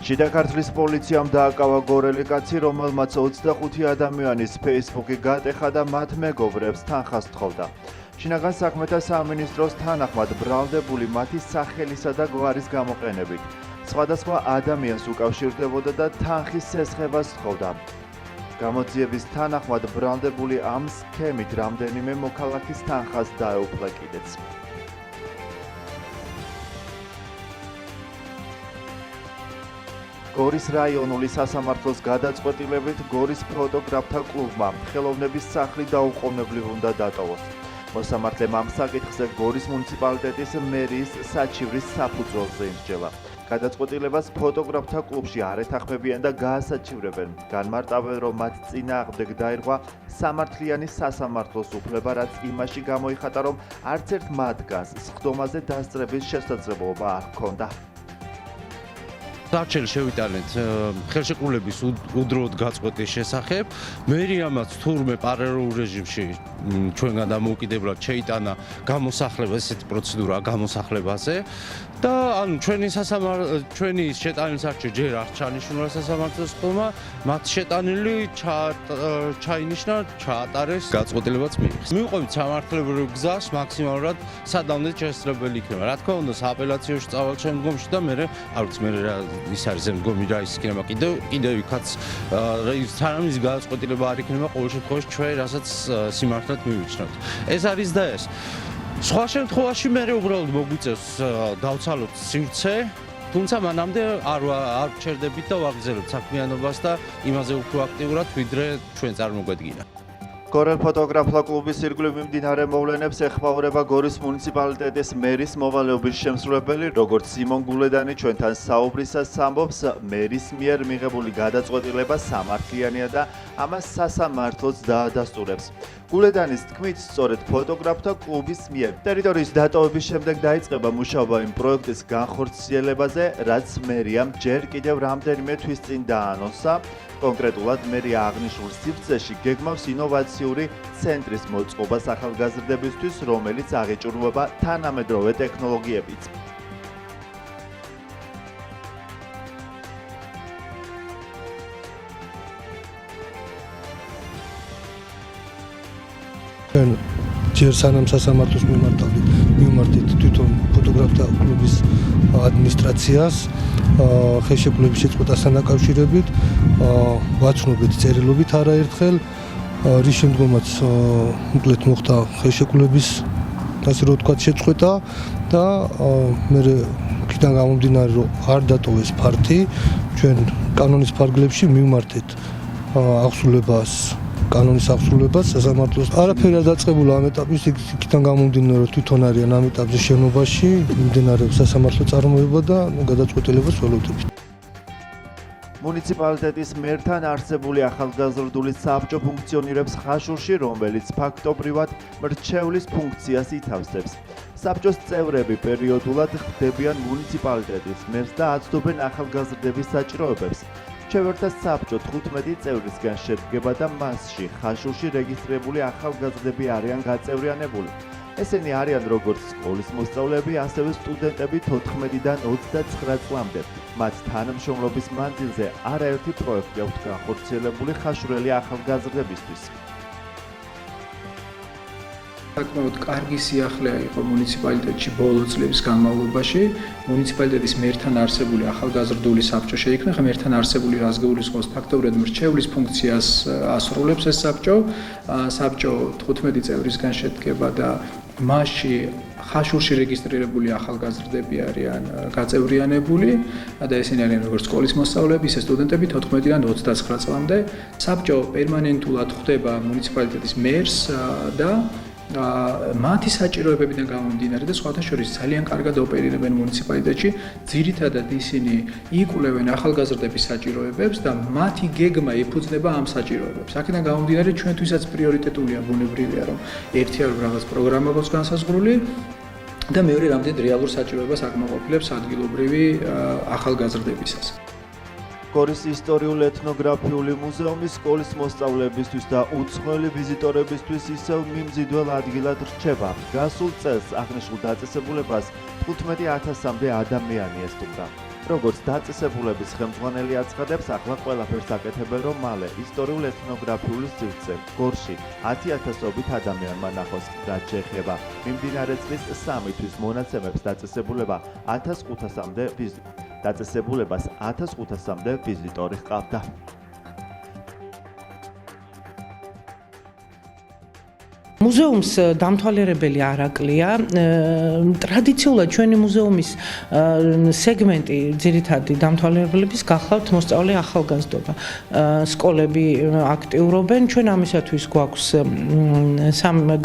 შიდა ქართლის პოლიციამ დააკავა გორელი კაცი, რომელმაც 25 ადამიანის Facebook-ი გატეხა და მათ მეგობრებს თანხას თხოვდა. შინაგან საქმეთა სამინისტროს თანახმად ბრალდებული მათი სახელისა და გვარის გამოყენებით. სხვადასხვა ადამიანს უკავშირდებოდა და თანხის სესხებას თხოვდა. გამოძიების თანახმად ბრალდებული ამ სქემით რამდენიმე მოქალაქის თანხას დაეუფლა კიდეც. გორის რაიონული სასამართლოს გადაწყვეტილებით გორის ფოტოგრაფთა კლუბმა ხელოვნების სახლი დაუყოვნებლივ უნდა დატოვოს. მოსამართლემ ამ საკითხზე გორის მუნიციპალიტეტის მერიის საჩივრის საფუძველზე იმსჯელა. გადაწყვეტილებას ფოტოგრაფთა კლუბში არ ეთანხმებიან და გაასაჩივრებენ. განმარტავენ, რომ მათ წინააღმდეგ დაირღვა სამართლიანი სასამართლოს უფლება, რაც იმაში გამოიხატა, რომ არც ერთ მათგანს სხდომაზე დასწრების შესაძლებლობა არ ჰქონდა. საჩელი შევიტანეთ ხელშეკრულების უდროოდ გაწყვეტის შესახებ. მერიამაც თურმე პარალელურ რეჟიმში ჩვენგან დამოუკიდებლად შეიტანა გამოსახლება, ესეთი პროცედურა გამოსახლებაზე და ანუ ჩვენი შეტანის არჩევ ჯერ არ ჩანიშნულა სასამართლოს ხმა, მათ შეტანილი ჩაინიშნა, ჩაატარეს, გაწყვეტილებაც მიიღეს. მივყვებით სამართლებრივ გზას მაქსიმალურად სადამდე შესაძლებელი იქნება. რა თქმა უნდა, სააპელაციოში წავალ შემდგომში და მე არ ვიცი მე რა ის არის ზემდგომი რა ის იქნება კიდევ იქაც სანამ ის გადაწყვეტილება არ იქნება ყოველ შემთხვევაში ჩვენ რასაც სიმართლედ მივიჩნევთ. ეს არის და ეს. სხვა შემთხვევაში მე უბრალოდ მოგვიწევს დავცალოთ სივრცე, თუმცა მანამდე არ ვჩერდებით და ვაგრძელებთ საქმიანობას და იმაზე უფრო აქტიურად ვიდრე ჩვენ წარმოგვედგინა. გორელ ფოტოგრაფთა კლუბის ირგვლივ მიმდინარე მოვლენებს ეხმაურება გორის მუნიციპალიტეტის მერის მოვალეობის შემსრულებელი, როგორც სიმონ გულედანი ჩვენთან საუბრისას ამბობს, მერის მიერ მიღებული გადაწყვეტილება სამართლიანია და ამას სასამართლოც დაადასტურებს. გულედანის თქმით, სწორედ ფოტოგრაფთა კლუბის მიერ ტერიტორიის დატოვების შემდეგ დაიწყება მუშაობა იმ პროექტის განხორციელებაზე, რაც მერიამ ჯერ კიდევ რამდენიმე თვის წინ დაანონსა. კონკრეტულად მერია აღნიშნულ სივრცეში გეგმავს ინოვაციური ცენტრის მოწყობას ახალგაზრდებისთვის, რომელიც აღიჭურვება თანამედროვე ტექნოლოგიებით. ჯერ სანამ სასამართლოს მივმართეთ თვითონ ფოტოგრაფთა კლუბის ადმინისტრაციას ხელშეკრულების შეწყვეტასთან დაკავშირებით ვაცნობთ წერილობით არაერთხელ, რის შემდგომაც უკლეთ მოხდა ხელშეკრულების ასე რომ ვთქვათ შეწყვეტა და მე იქიდან გამომდინარე რომ არ დატოვეს ფართი, ჩვენ კანონის ფარგლებში მივმართეთ კანონის აღსრულებას სასამართლოს. არაფერი არ დაწყებულა ამ ეტაპის, იქიდან გამომდინარე რომ თვითონ არიან ამ ეტაპზე შენობაში, მიმდინარეობს სასამართლო წარმოება და გადაწყვეტილებას ველოდებით. მუნიციპალიტეტის მერთან არსებული ახალგაზრდული საბჭო ფუნქციონირებს ხაშურში, რომელიც ფაქტობრივად მრჩევლის ფუნქციას ითავსებს. საბჭოს წევრები პერიოდულად ხდებიან მუნიციპალიტეტის მერს და აცნობენ ახალგაზრდების საჭიროებებს. მრჩეველთა საბჭო 15 წევრისგან შედგება და მასში ხაშურში რეგისტრირებული ახალგაზრდები არიან გაწევრიანებული. ესენი არიან როგორც სკოლის მოსწავლეები, ასევე სტუდენტები 14-დან 29 წლამდე. მათ თანამშრომლობის მანძილზე არაერთი პროექტი აქვთ განხორციელებული ხაშურელი ახალგაზრდებისთვის. საკმაოდ კარგი სიახლეა იყო მუნიციპალიტეტში ბოლო წლების განმავლობაში. მუნიციპალიტეტის მერთან არსებული ახალგაზრდული საბჭო შეიქმნა. ხა მერთან არსებული რას გულისხმობს? ფაქტობრივად მრჩევლის ფუნქციას ასრულებს ეს საბჭო. საბჭო 15 წევრისგან შედგება და მასში ხაშურში რეგისტრირებული ახალგაზრდები არიან გაწევრიანებული და ესენი არიან როგორც სკოლის მოსწავლეები, ისე სტუდენტები 14-დან 29 წლამდე. საბჭო პერმანენტულად ხვდება მუნიციპალიტეტის მერს და მათი საჭიროებებიდან გამომდინარე და სხვათა შორის ძალიან კარგად ოპერირებენ მუნიციპალიტეტში. ძირითადად ისინი იკვლევენ ახალგაზრდების საჭიროებებს და მათი გეგმა ეფუძნება ამ საჭიროებებს. აქედან გამომდინარე ჩვენთვისაც პრიორიტეტულია ბუნებრივია, რომ ერთი არ რაღაც პროგრამა გვაქვს განსაზღვრული და მეორე რამდენად რეალურ საჭიროებას აკმაყოფილებს ადგილობრივი ახალგაზრდებისას. გორის ისტორიულ-ეთნოგრაფიული მუზეუმი სკოლის მოსწავლეებისთვის და უცხოელი ვიზიტორებისთვის ისევ მიმზიდველ ადგილად რჩება. გასულ წელს აღნიშნულ დაწესებულებას 15,000-მდე ადამიანი ესტუმრა. როგორც დაწესებულების ხელმძღვანელი აცხადებს, ახლა ყველაფერს აკეთებენ, რომ მალე ისტორიულ ეთნოგრაფიული სივრცე გორში 10,000-ობით ადამიანმა ნახოს. რაც შეეხება მიმდინარე წლის 3 თვის მონაცემებს, დაწესებულებას 1500-მდე ვიზიტორი ჰყავდა. მუზეუმს დამთვალიერებელი არაკლია. ტრადიციულად ჩვენი მუზეუმის სეგმენტი ძირითადი დამთვალიერებლების გახლავთ მოსწავლე ახალგაზრდობა. სკოლები აქტიურობენ. ჩვენ ამისათვის გვაქვს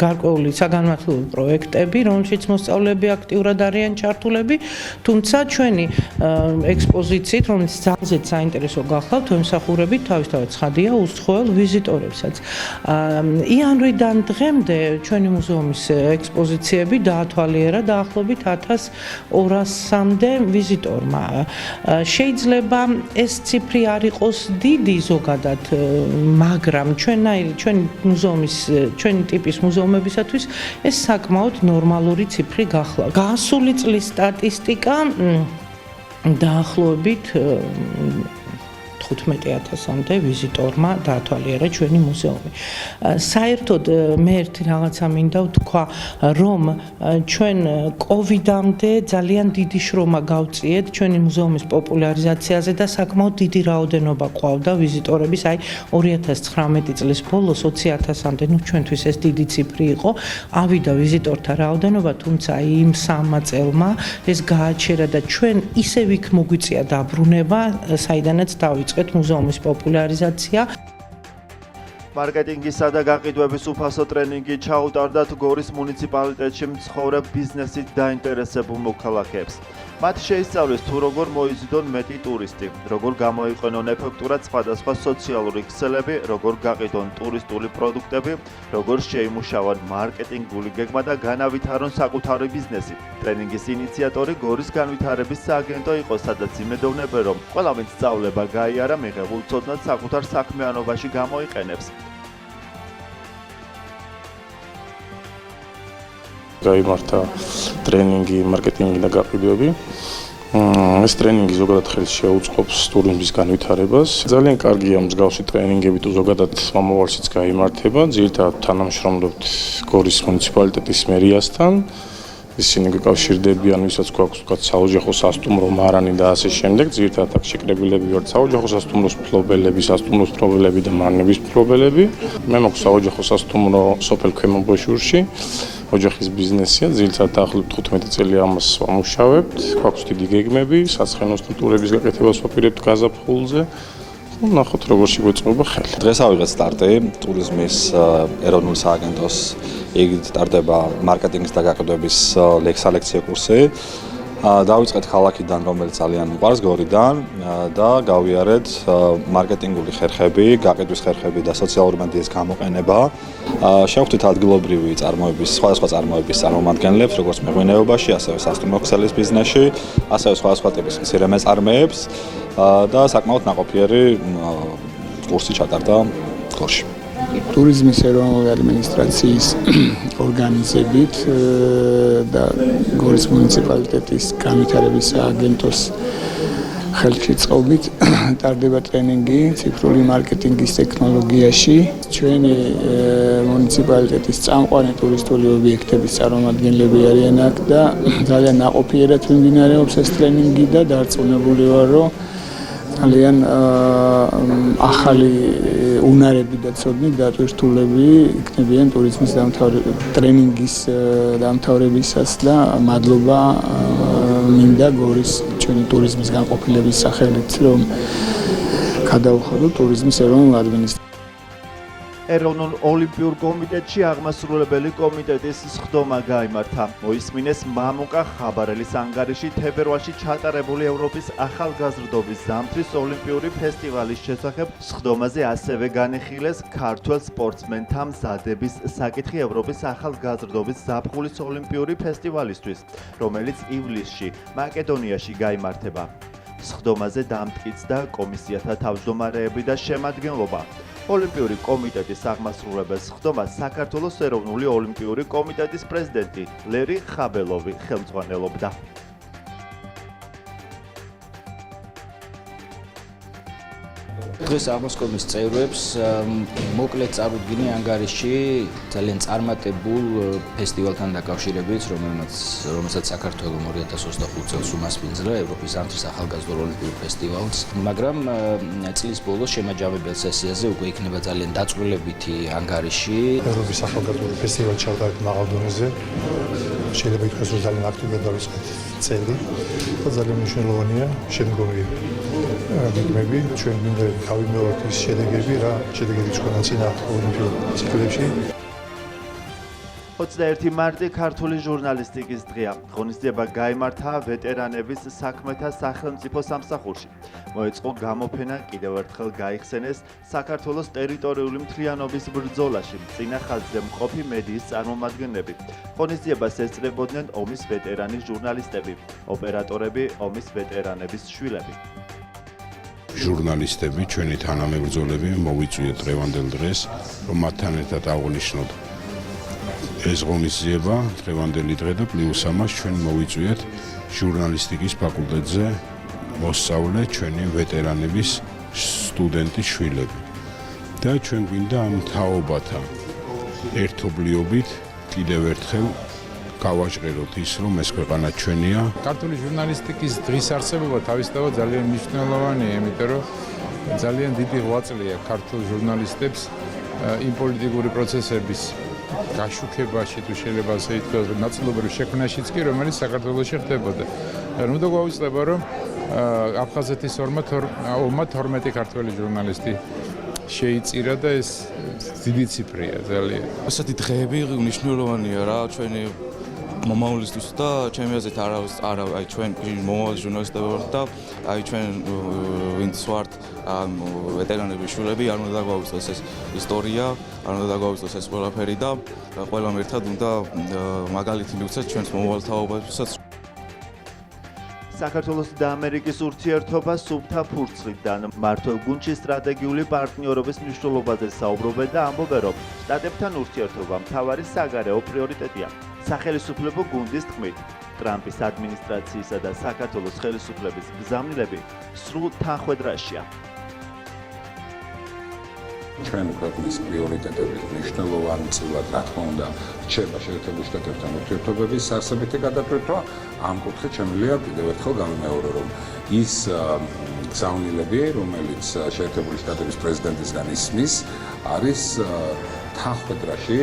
გარკვეული საგანმანათლებლო პროექტები, რომელშიც მოსწავლეები აქტიურად არიან ჩართულები, თუმცა ჩვენი ექსპოზიციით, რომელიც ძალზედ საინტერესო გახლავთ, ემსახურებით თავისთავად ცხადია უსხოელ ვიზიტორებსაც. იანვრიდან დღემდე ჩვენი მუზეუმის ექსპოზიციები დაათვალიერა დაახლოებით 1200-მდე ვიზიტორმა. შეიძლება ეს ციფრი არ იყოს დიდი ზოგადად, მაგრამ ჩვენი ტიპის მუზეუმებისათვის ეს საკმაოდ ნორმალური ციფრი გახლა. გასული წლის სტატისტიკა დაახლოებით 15,000-მდე ვიზიტორმა დაათვალიერა ჩვენი მუზეუმი. საერთოდ მე ერთი რაღაცა მინდა ვთქვა, რომ ჩვენ კოვიდამდე ძალიან დიდი შრომა გავწიეთ ჩვენი მუზეუმის პოპულარიზაციაზე და საკმაოდ დიდი რაოდენობა ყავდა ვიზიტორების, 2019 წლის ბოლოს 20,000-მდე, ჩვენთვის ეს დიდი ციფრი იყო, ავიდა ვიზიტორთა რაოდენობა, თუმცა იმ 3 წელმა ეს გააჩერა და ჩვენ ისევ იქ მოგვიწია დაბრუნება, საიდანაც დავიწყეთ მუზეუმის პოპულარიზაცია. მარკეტინგისა და გაყიდვების უფასო ტრენინგი ჩაუტარდათ გორის მუნიციპალიტეტში მცხოვრებ ბიზნესით დაინტერესებულ მოქალაქეებს. მათ შეისწავლეს თუ როგორ მოიზიდონ მეტი ტურისტი, როგორ გამოიყენონ ეფექტურად სხვადასხვა სოციალური ქსელები, როგორ გაყიდონ ტურისტული პროდუქტები, როგორ შეიმუშავონ მარკეტინგული გეგმა და განავითარონ საკუთარი ბიზნესი. ტრენინგის ინიციატორი გორის განვითარების სააგენტო იყო, სადაც იმედოვნებენ, რომ ყველა ვინც სწავლება გაიარა, მიღებულ ცოდნას საკუთარ საქმიანობაში გამოიყენებს. გაიმართა ტრენინგი მარკეტინგი და გაყიდვები. ეს ტრენინგი ზოგადად ხელს შეუწყობს ტურიზმის განვითარებას. ძალიან კარგია მსგავსი ტრენინგები თუ ზოგადად მომავალშიც გაიმართება. ძირითადად თანამშრომლობთ გორის მუნიციპალიტეტის მერიასთან. ისინი გეკავშირდებიან, ვისაც გვაქვს საოჯახო სასტუმრო, მარანი და ასე შემდეგ. ძირითადად აქ შეკრებილები ვართ საოჯახო სასტუმროს მფლობელები, სასტუმროს მფლობელები და მარნების მფლობელები. მე მაქვს საოჯახო სასტუმრო სოფელ ქვემო ბოშურში. ოჯახის ბიზნესია, ძირითადად დაახლოებით 15 წელი ამას ვამუშავებთ. გვაქვს დიდი გეგმები, საცხენოსნო ტურების გაკეთებას ვაპირებთ გაზაფხულზე. ნახოთ როგორ შეგვეწყობა ხელი. დღეს ავიღეთ სტარტი ტურიზმის ეროვნული სააგენტოს ეგრეთ სტარტება მარკეტინგის და გაყიდვების ლექსალექცია კურსი. დავიწყეთ ქალაქიდან, რომელიც ძალიან მიყვარს გორიდან და გავიარეთ მარკეტინგული ხერხები, გაყიდვის ხერხები და სოციალური მედიის გამოყენება. შევხვდით ადგილობრივი წარმოების, სხვადასხვა წარმოების წარმომადგენლებს, როგორც მეღვინეობაში, ასევე სასტუმრო ქსელის ბიზნესში, ასევე სხვადასხვა ტიპის მცირე მეწარმეებს და საკმაოდ ნაყოფიერი კურსი ჩატარდა გორში. ტურიზმის ეროვნული ადმინისტრაციის ორგანიზებით და გორის მუნიციპალიტეტის განვითარების სააგენტოს ხელშეწყობით ტარდება ტრენინგი ციფრული მარკეტინგის ტექნოლოგიაში. ჩვენი მუნიციპალიტეტის წამყვანი ტურისტული ობიექტების წარმომადგენლები არიან აქ და ძალიან ნაყოფიერად მიმდინარეობს ეს ტრენინგი და დარწმუნებული ვარ, რომ ძალიან ახალი უნარები და ცოდნით დატვირთულები იქნებიან ტურიზმის ტრენინგის დამთავრებისას და მადლობა მინდა გორის ჩვენი ტურიზმის განყოფილების სახელით, რომ გადავხადოთ ტურიზმის ეროვნულ ადმინისტრაციას. ეროვნულ ოლიმპიურ კომიტეტში აღმასრულებელი კომიტეტის სხდომა გაიმართა. მოისმინეს მამუკა ხაბარელის ანგარიში თებერვალში ჩატარებული ევროპის ახალგაზრდობის ზამთრის ოლიმპიური ფესტივალის შესახებ. სხდომაზე ასევე განიხილეს ქართველ სპორტსმენთა მზადების საკითხი ევროპის ახალგაზრდობის ზაფხულის ოლიმპიური ფესტივალისთვის, რომელიც ივლისში მაკედონიაში გაიმართება. სხდომაზე დამტკიცდა კომისიათა თავმჯდომარეები და შემადგენლობა. ოლიმპიური კომიტეტის აღმასრულებელ სხდომას საქართველოს ეროვნული ოლიმპიური კომიტეტის პრეზიდენტი ლერი ხაბელოვი ხელმძღვანელობდა. დღეს აღმასკომის წევრებს მოკლედ წარუდგინე ანგარიში ძალიან წარმატებულ ფესტივალთან დაკავშირებით, რომელსაც საქართველოს 2025 წელს უმასპინძლა ევროპის ზამთრის ახალგაზრდა ოლიმპიურ ფესტივალს, მაგრამ წლის ბოლოს შემაჯამებელ სესიაზე უკვე იქნება ძალიან დაწვრილებითი ანგარიში. ევროპის ახალგაზრდა ფესტივალი ჩავდარეთ მაღალ დონეზე. შეიძლება ითქვას, რომ ძალიან აქტიურად დავიწყეთ წელი და ძალიან მნიშვნელოვანია შემდგომი გეგმები, ჩვენ გვინდა გავიმეორებთ ის შედეგები, რა შედეგები ჩვენა წინა ოლიმპიურ ციკლებში. 21 მარტი ქართული ჟურნალისტიკის დღეა. ღონისძიება გაიმართა ვეტერანების საქმეთა სახელმწიფო სამსახურში. მოეწყო გამოფენა კიდევ ერთხელ გაიხსენეს საქართველოს ტერიტორიული მთლიანობის ბრძოლაში წინა ხაზზე მყოფი მედიის წარმომადგენლები. ღონისძიებას ესწრებოდნენ ომის ვეტერანი ჟურნალისტები, ოპერატორები, ომის ვეტერანების შვილები. ჟურნალისტები, ჩვენი თანამებრძოლები მოვიწვიეთ დღევანდელ დღეს, რომ მათთან ერთად აღვნიშნოთ ეს ღონისძიება, დღევანდელი დღე და პლუს ამას ჩვენ მოვიწვიეთ ჟურნალისტიკის ფაკულტეტზე მოსწავლე ჩვენი ვეტერანების სტუდენტის შვილები. და ჩვენ გვინდა ამ თაობათა ერთობლიობით კიდევ ერთხელ გავაჟღეროთ ის, რომ ეს ქვეყანა ჩვენია. ქართული ჟურნალისტიკის დღის არსებობა თავისთავად ძალიან მნიშვნელოვანია, იმიტომ რომ ძალიან დიდი ღვაწლია ქართულ ჟურნალისტებს იმ პოლიტიკური პროცესების გაშუქებაში, თუ შეიძლება ასე ითქვას, ნაწილობრივ შექმნაშიც კი, რომელიც საქართველოში ხდებოდა. ნუ და გვაუწყდება, რომ აფხაზეთის ომმა 12 ქართველი ჟურნალისტი შეიწირა და ეს დიდი ციფრია ძალიან. ასეთი დღეები მნიშვნელოვანია რა ჩვენი მომავლისთვის და ჩემი აზრით აი ჩვენ მომავალი ჟურნალისტები ვართ და აი ჩვენ ვინც ვართ ვეტერანების შვილები არ უნდა დაგვაუწყდეს ეს ისტორია, არ უნდა დაგვაუწყდეს ეს ყველაფერი და ყველამ ერთად უნდა მაგალითი მივცეთ ჩვენს მომავალ თაობებსაც. საქართველოს და ამერიკის ურთიერთობა სუფთა ფურცლიდან მმართველ გუნდში სტრატეგიული პარტნიორობის მნიშვნელობაზე საუბრობენ და ამბობენ, რომ შტატებთან ურთიერთობა მთავარი საგარეო პრიორიტეტია. სახელმწიფო გუნდის თქმით, ტრამპის ადმინისტრაციისა და საქართველოს ხელისუფლების გზავნილები სრულ თანხვედრაშია. ჩვენი ქვეყნის პრიორიტეტების მნიშვნელოვანი წილად, რა თქმა უნდა, რჩება შეერთებულ შტატებთან ურთიერთობების არსებითი გადაწყვეტა. ამ კუთხით შემიძლია კიდევ ერთხელ გამიმეორო, რომ ის გზავნილები, რომელიც შეერთებული შტატების პრეზიდენტისგან ისმის, არის თანხვედრაში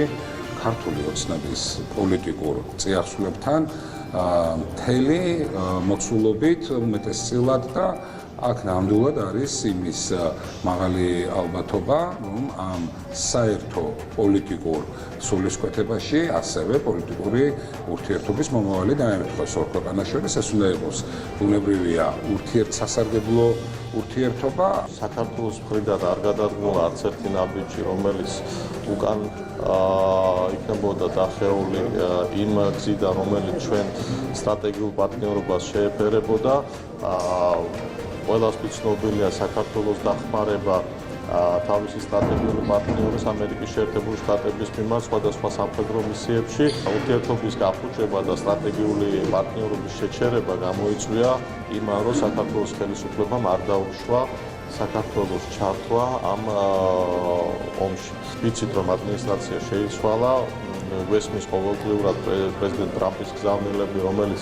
ქართული ოცნების პოლიტიკურ წიაღისეულებთან მთელი მოცულობით უმეტესწილად და აქ ნამდვილად არის იმის მაღალი ალბათობა, რომ ამ საერთო პოლიტიკურ სულისკვეთებაში ასევე პოლიტიკური ურთიერთობის მომავალი დაემთხოს ორ ქვეყანას შორის. ეს უნდა იყოს ბუნებრივია ურთიერთსასარგებლო ურთიერთობა. საქართველოს მხრიდან არ გადადგმულა არც ერთი ნაბიჯი, რომელიც უკან იქნებოდა დახეული იმ გზიდან, რომელიც ჩვენ სტრატეგიულ პარტნიორობას შეეფერებოდა. ყველას ცნობილია საქართველოს დახმარება თავისი სტრატეგიული პარტნიორის ამერიკის შეერთებული შტატების მიმართ სხვადასხვა სამხედრო მისიებში. ურთიერთობის გაფუჭება და სტრატეგიული პარტნიორობის შეჩერება გამოიწვია იმან, რომ საქართველოს ხელისუფლებამ არ დაუშვა საქართველოს ჩართვა ამ ომში. ვიცით, რომ ადმინისტრაცია შეიცვალა, გვესმის ყოველდღიურად პრეზიდენტ ტრამპის გზავნილები, რომელიც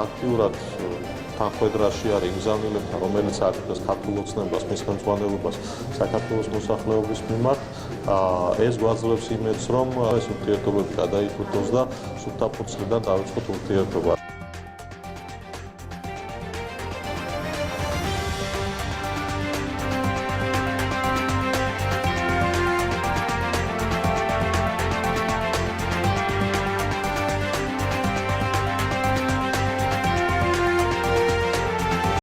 აქტიურად თანხვედრაში არის იმ გზავნილებთან, რომელიც აკეთებს ქართულ ოცნებას, მის ხელმძღვანელობას საქართველოს მოსახლეობის მიმართ. ეს გვაძლევს იმედს, რომ ეს ურთიერთობები გადაიფუძნოს და სუფთა ფურცლიდან დავიწყოთ ურთიერთობა.